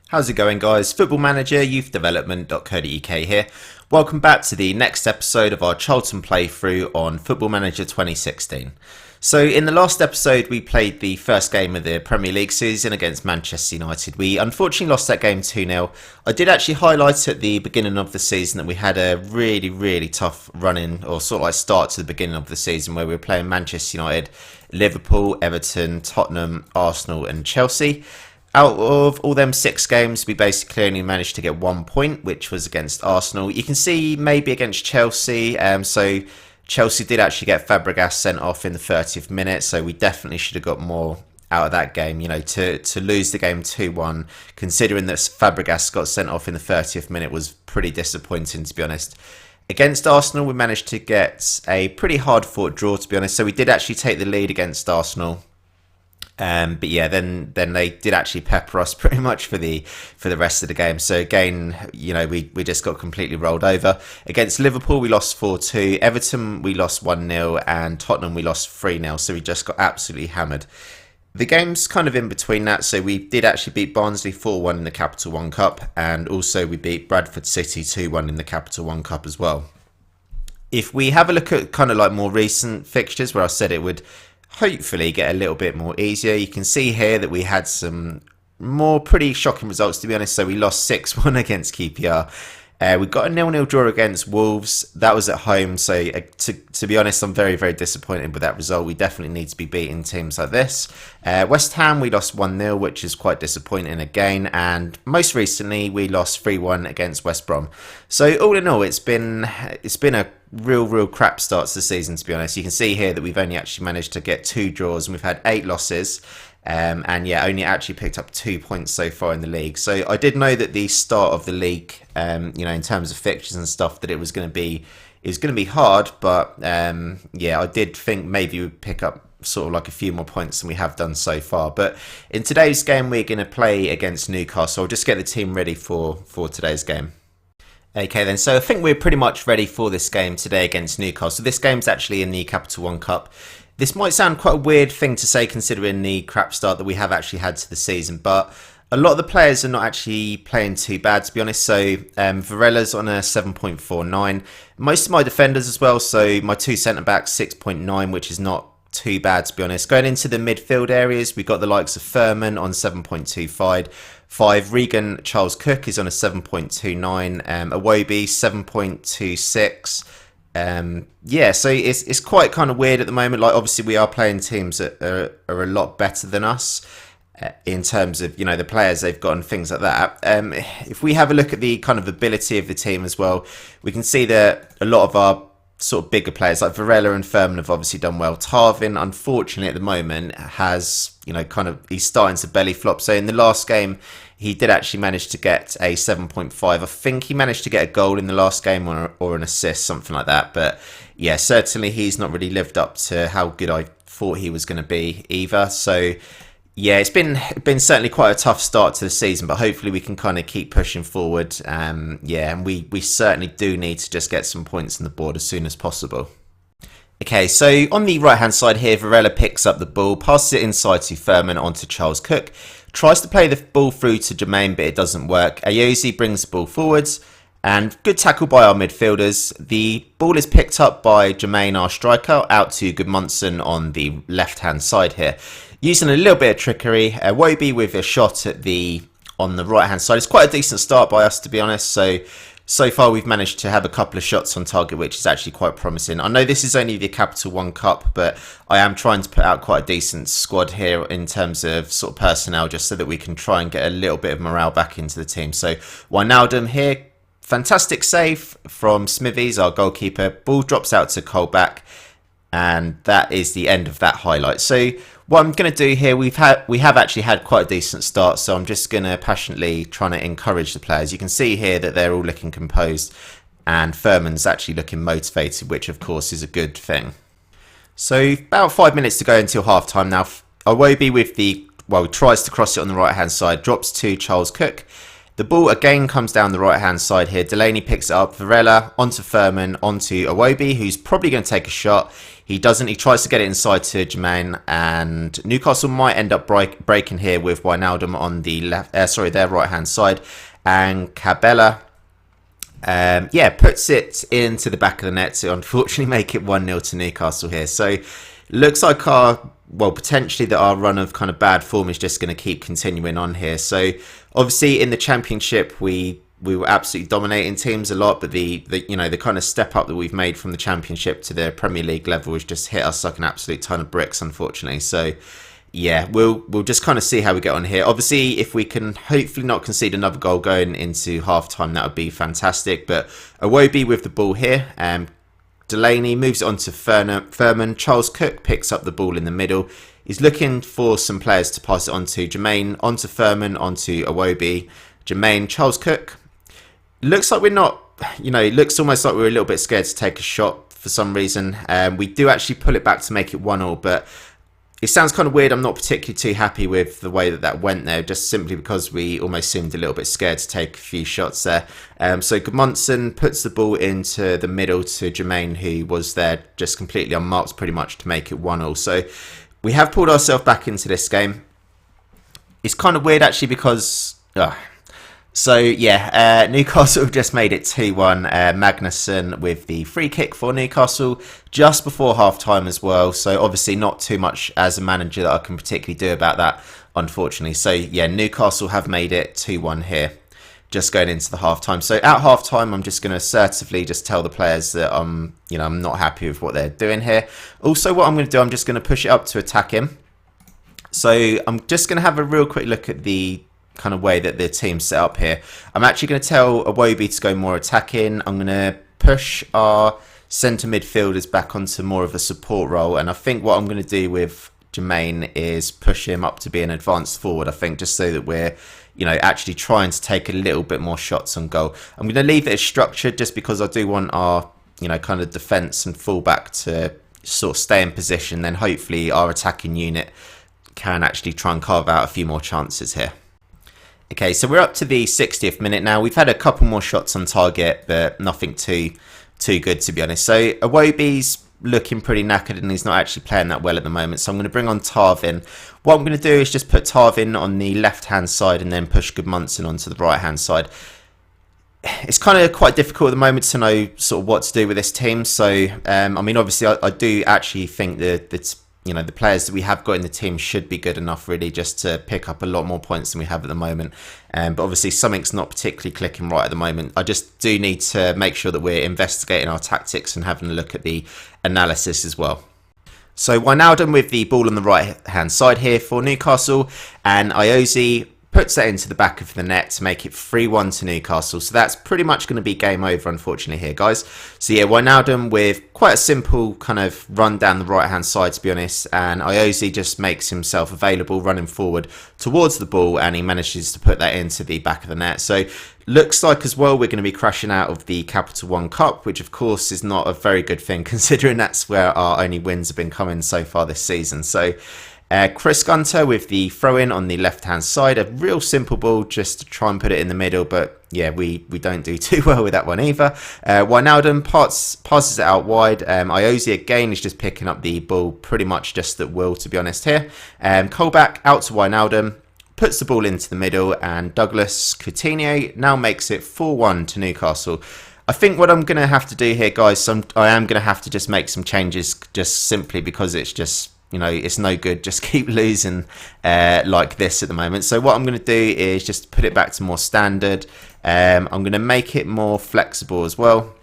How's it going, guys? Football-ManagerYouthDevelopment.co.uk here. Welcome back to the next episode of our Charlton playthrough on Football Manager 2016. So in the last episode we played the first game of the Premier League season against Manchester United. We unfortunately lost that game 2-0. I did actually highlight at the beginning of the season that we had a really tough run-in, or sort of like start to the beginning of the season, where we were playing Manchester United, Liverpool, Everton, Tottenham, Arsenal and Chelsea. Out of all them 6 games, we basically only managed to get 1 point, which was against Arsenal. You can see maybe against Chelsea, so Chelsea did actually get Fabregas sent off in the 30th minute, so we definitely should have got more out of that game. You know, to lose the game 2-1, considering that Fabregas got sent off in the 30th minute, was pretty disappointing, to be honest. Against Arsenal, we managed to get a pretty hard-fought draw, to be honest, so we did actually take the lead against Arsenal. But yeah, then they did actually pepper us pretty much for the rest of the game. So again, you know, we just got completely rolled over. Against Liverpool, we lost 4-2. Everton, we lost 1-0, and Tottenham, we lost 3-0. So we just got absolutely hammered. The game's kind of in between that. So we did actually beat Barnsley 4-1 in the Capital One Cup, and also we beat Bradford City 2-1 in the Capital One Cup as well. If we have a look at kind of like more recent fixtures, where I said it would hopefully get a little bit more easier, you can see here that we had some more pretty shocking results, to be honest. So we lost 6-1 against QPR. We got a 0-0 draw against Wolves. That was at home, so to be honest, I'm very disappointed with that result. We definitely need to be beating teams like this. West Ham, we lost 1-0, which is quite disappointing again, and most recently we lost 3-1 against West Brom. So all in all, it's been a real crap start to the season, to be honest. You can see here that we've only actually managed to get 2 draws, and we've had 8 losses. And yeah, only actually picked up 2 points so far in the league. So I did know that the start of the league, you know, in terms of fixtures and stuff, that it was going to be hard. But yeah, I did think maybe we'd pick up sort of like a few more points than we have done so far. But in today's game, we're going to play against Newcastle. I'll just get the team ready for today's game. Okay then, so I think we're pretty much ready for this game today against Newcastle. This game's actually in the Capital One Cup. This might sound quite a weird thing to say considering the crap start that we have actually had to the season, but a lot of the players are not actually playing too bad, to be honest. So Varella's on a 7.49. Most of my defenders as well, so my 2 centre-backs 6.9, which is not too bad, to be honest. Going into the midfield areas, we've got the likes of Furman on 7.25. Regan Charles Cook is on a 7.29. Iwobi 7.26. Yeah, so it's quite kind of weird at the moment. Like, obviously we are playing teams that are a lot better than us in terms of, you know, the players they've got and things like that. If we have a look at the kind of ability of the team as well, we can see that a lot of our sort of bigger players like Varela and Furman have obviously done well. Tarvin, unfortunately, at the moment has, you know, he's starting to belly flop. So in the last game, he did actually manage to get a 7.5. I think he managed to get a goal in the last game or an assist, something like that. But yeah, certainly he's not really lived up to how good I thought he was going to be either. So yeah, it's been certainly quite a tough start to the season, but hopefully we can kind of keep pushing forward. Yeah, and we certainly do need to just get some points on the board as soon as possible. Okay, so on the right-hand side here, Varela picks up the ball, passes it inside to Furman onto Charles Cook, tries to play the ball through to Jermaine, but it doesn't work. Ayoze brings the ball forwards, and good tackle by our midfielders. The ball is picked up by Jermaine, our striker, out to Gudmundsson on the left-hand side here. Using a little bit of trickery, Iwobi with a shot on the right-hand side. It's quite a decent start by us, to be honest. So far we've managed to have a couple of shots on target, which is actually quite promising. I know this is only the Capital One Cup, but I am trying to put out quite a decent squad here in terms of sort of personnel, just so that we can try and get a little bit of morale back into the team. So Wijnaldum here, fantastic save from Smithies, our goalkeeper. Ball drops out to Colback, and that is the end of that highlight. So what I'm going to do here, we have actually had quite a decent start, so I'm just going to passionately try to encourage the players. You can see here that they're all looking composed, and Furman's actually looking motivated, which of course is a good thing. So about 5 minutes to go until half time now. Iwobi with tries to cross it on the right hand side, drops to Charles Cook. The ball again comes down the right hand side here. Delaney picks it up. Varela onto Furman, onto Iwobi, who's probably going to take a shot. He doesn't. He tries to get it inside to Jermaine, and Newcastle might end up breaking here with Wijnaldum on the left. Their right hand side, and Cabela. Puts it into the back of the net to unfortunately make it 1-0 to Newcastle here. So looks like potentially that our run of kind of bad form is just going to keep continuing on here. So obviously in the Championship we were absolutely dominating teams a lot, but the kind of step up that we've made from the Championship to the Premier League level has just hit us like an absolute ton of bricks, unfortunately. So yeah, we'll just kind of see how we get on here. Obviously, if we can hopefully not concede another goal going into half-time, that would be fantastic. But Iwobi with the ball here. Delaney moves it on to Furman. Charles Cook picks up the ball in the middle. He's looking for some players to pass it on to. Jermaine, onto Furman, onto Iwobi. Jermaine, Charles Cook. Looks like we're not, it looks almost like we're a little bit scared to take a shot for some reason. We do actually pull it back to make it 1-1, but it sounds kind of weird. I'm not particularly too happy with the way that went there, just simply because we almost seemed a little bit scared to take a few shots there. So Gudmundsson puts the ball into the middle to Jermaine, who was there just completely unmarked pretty much to make it 1-1. So we have pulled ourselves back into this game. It's kind of weird actually because... Newcastle have just made it 2-1. Magnuson with the free kick for Newcastle just before half-time as well. So obviously not too much as a manager that I can particularly do about that, unfortunately. So yeah, Newcastle have made it 2-1 here, just going into the half-time. So at half-time, I'm just going to assertively just tell the players that I'm not happy with what they're doing here. Also, what I'm going to do, I'm just going to push it up to attack him. So I'm just going to have a real quick look at the kind of way that the team's set up here. I'm actually going to tell Iwobi to go more attacking. I'm going to push our centre midfielders back onto more of a support role, and I think what I'm going to do with Jermaine is push him up to be an advanced forward, I think, just so that we're actually trying to take a little bit more shots on goal. I'm going to leave it as structured just because I do want our kind of defence and fullback to sort of stay in position, then hopefully our attacking unit can actually try and carve out a few more chances here. Okay, so we're up to the 60th minute now. We've had a couple more shots on target, but nothing too good, to be honest. So Iwobi's looking pretty knackered and he's not actually playing that well at the moment. So I'm going to bring on Tarvin. What I'm going to do is just put Tarvin on the left-hand side and then push Gudmundsson onto the right-hand side. It's kind of quite difficult at the moment to know sort of what to do with this team. So, obviously I do actually think that the players that we have got in the team should be good enough really just to pick up a lot more points than we have at the moment. But obviously something's not particularly clicking right at the moment. I just do need to make sure that we're investigating our tactics and having a look at the analysis as well. So Wijnaldum with the ball on the right hand side here for Newcastle, and Iosi puts that into the back of the net to make it 3-1 to Newcastle. So that's pretty much going to be game over, unfortunately, here, guys. So yeah, Wijnaldum with quite a simple kind of run down the right-hand side, to be honest. And Iosi just makes himself available, running forward towards the ball, and he manages to put that into the back of the net. So looks like as well we're going to be crashing out of the Capital One Cup, which of course is not a very good thing, considering that's where our only wins have been coming so far this season. So Chris Gunter with the throw-in on the left-hand side. A real simple ball just to try and put it in the middle, but yeah, we don't do too well with that one either. Wijnaldum passes it out wide. Iosi again is just picking up the ball pretty much just at will, to be honest here. Colback out to Wijnaldum, puts the ball into the middle, and Douglas Coutinho now makes it 4-1 to Newcastle. I think what I'm going to have to do here, guys, I am going to have to just make some changes just simply because it's just... it's no good just keep losing like this at the moment. So what I'm going to do is just put it back to more standard. I'm going to make it more flexible as well.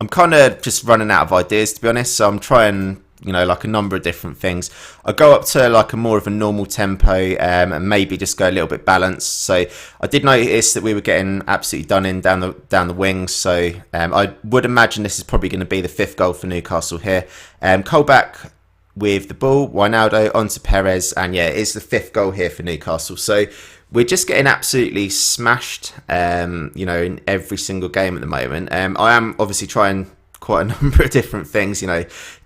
I'm kind of just running out of ideas, to be honest. So I'm trying, like a number of different things. I go up to like a more of a normal tempo and maybe just go a little bit balanced. So I did notice that we were getting absolutely done in down the wings. So I would imagine this is probably going to be the 5th goal for Newcastle here. Colback with the ball, Wijnaldum onto Perez, and yeah, it's the 5th goal here for Newcastle. So we're just getting absolutely smashed, in every single game at the moment. I am obviously trying quite a number of different things,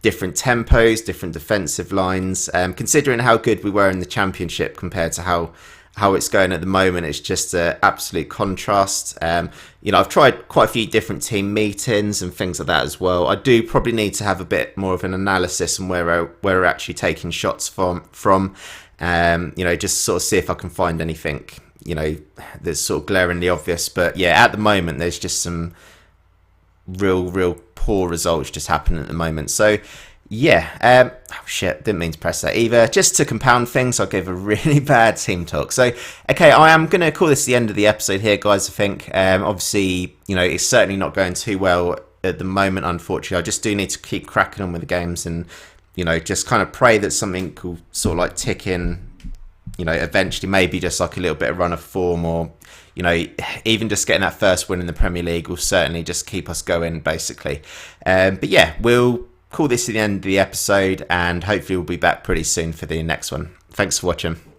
different tempos, different defensive lines, considering how good we were in the Championship compared to how how it's going at the moment, it's just an absolute contrast. I've tried quite a few different team meetings and things like that as well. I do probably need to have a bit more of an analysis on where we're actually taking shots from. Just sort of see if I can find anything, that's sort of glaringly obvious. But yeah, at the moment, there's just some real poor results just happening at the moment. So yeah, didn't mean to press that either. Just to compound things, I gave a really bad team talk. So, okay, I am going to call this the end of the episode here, guys, I think. Obviously, it's certainly not going too well at the moment, unfortunately. I just do need to keep cracking on with the games and, just kind of pray that something will sort of like tick in, eventually, maybe just like a little bit of run of form, or, even just getting that first win in the Premier League will certainly just keep us going, basically. But yeah, we'll call this the end of the episode, and hopefully we'll be back pretty soon for the next one. Thanks for watching.